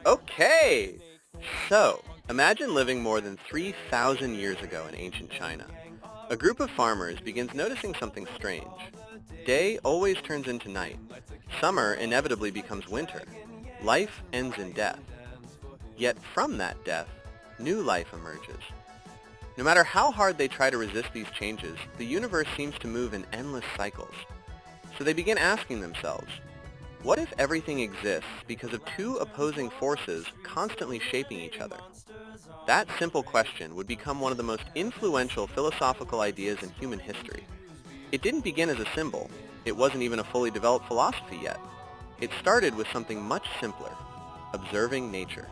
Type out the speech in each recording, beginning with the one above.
Okay, so imagine living more than 3,000 years ago in ancient China. A group of farmers begins noticing something strange. Day always turns into night. Summer inevitably becomes winter. Life ends in death. Yet from that death, new life emerges. No matter how hard they try to resist these changes, the universe seems to move in endless cycles. So they begin asking themselves, what if everything exists because of two opposing forces constantly shaping each other? That simple question would become one of the most influential philosophical ideas in human history. It didn't begin as a symbol. It wasn't even a fully developed philosophy yet. It started with something much simpler, observing nature.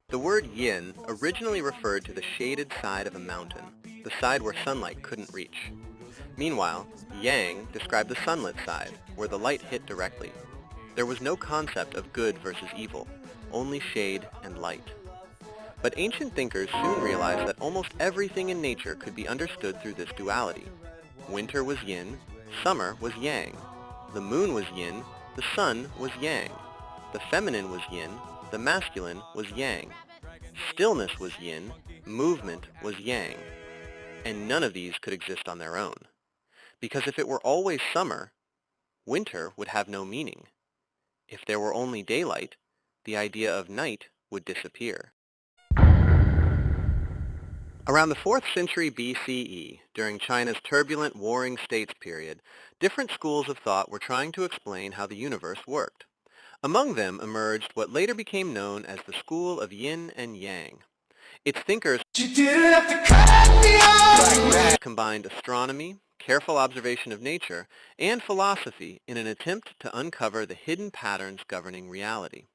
The word yin originally referred to the shaded side of a mountain, the side where sunlight couldn't reach. Meanwhile, yang described the sunlit side, where the light hit directly. There was no concept of good versus evil, only shade and light. But ancient thinkers soon realized that almost everything in nature could be understood through this duality. Winter was yin, summer was yang. The moon was yin, the sun was yang. The feminine was yin, the masculine was yang. Stillness was yin, movement was yang. And none of these could exist on their own. Because if it were always summer, winter would have no meaning. If there were only daylight, the idea of night would disappear. Around the 4th century BCE, during China's turbulent Warring States period, different schools of thought were trying to explain how the universe worked. Among them emerged what later became known as the School of Yin and Yang. Its thinkers combined astronomy, careful observation of nature, and philosophy in an attempt to uncover the hidden patterns governing reality.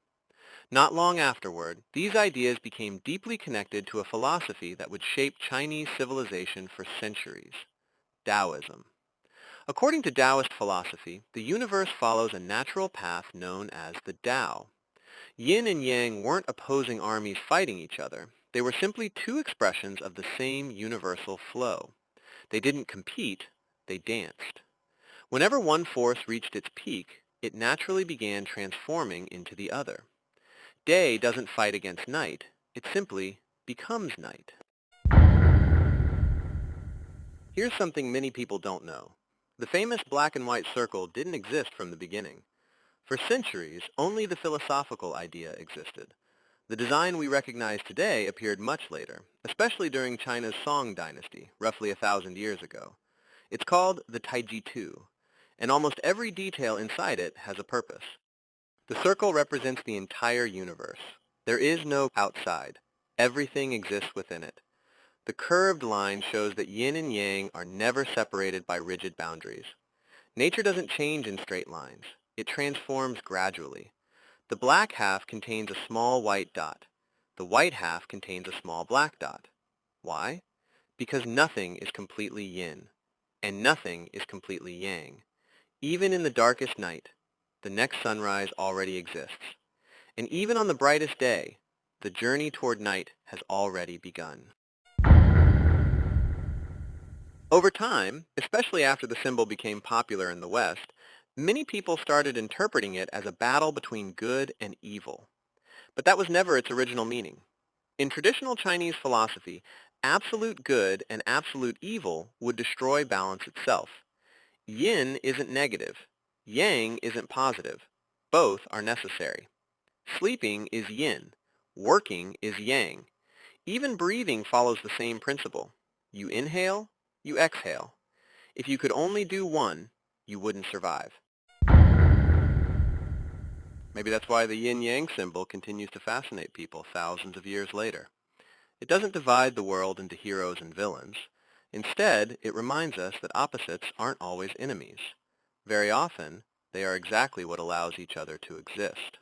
Not long afterward, these ideas became deeply connected to a philosophy that would shape Chinese civilization for centuries, Taoism. According to Taoist philosophy, the universe follows a natural path known as the Tao. Yin and Yang weren't opposing armies fighting each other. They were simply two expressions of the same universal flow. They didn't compete, they danced. Whenever one force reached its peak, it naturally began transforming into the other. Day doesn't fight against night, it simply becomes night. Here's something many people don't know. The famous black and white circle didn't exist from the beginning. For centuries, only the philosophical idea existed. The design we recognize today appeared much later, especially during China's Song dynasty, roughly 1,000 years ago. It's called the Taiji Tu, and almost every detail inside it has a purpose. The circle represents the entire universe. There is no outside. Everything exists within it. The curved line shows that yin and yang are never separated by rigid boundaries. Nature doesn't change in straight lines. It transforms gradually. The black half contains a small white dot. The white half contains a small black dot. Why? Because nothing is completely yin, and nothing is completely yang. Even in the darkest night, the next sunrise already exists. And even on the brightest day, the journey toward night has already begun. Over time, especially after the symbol became popular in the West, many people started interpreting it as a battle between good and evil. But that was never its original meaning. In traditional Chinese philosophy, absolute good and absolute evil would destroy balance itself. Yin isn't negative. Yang isn't positive. Both are necessary. Sleeping is yin. Working is yang. Even breathing follows the same principle. You inhale, you exhale. If you could only do one, you wouldn't survive. Maybe that's why the yin-yang symbol continues to fascinate people thousands of years later. It doesn't divide the world into heroes and villains. Instead, it reminds us that opposites aren't always enemies. Very often, they are exactly what allows each other to exist.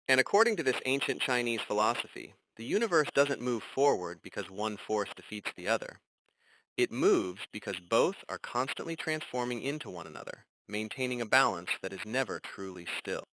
And according to this ancient Chinese philosophy, the universe doesn't move forward because one force defeats the other. It moves because both are constantly transforming into one another, maintaining a balance that is never truly still.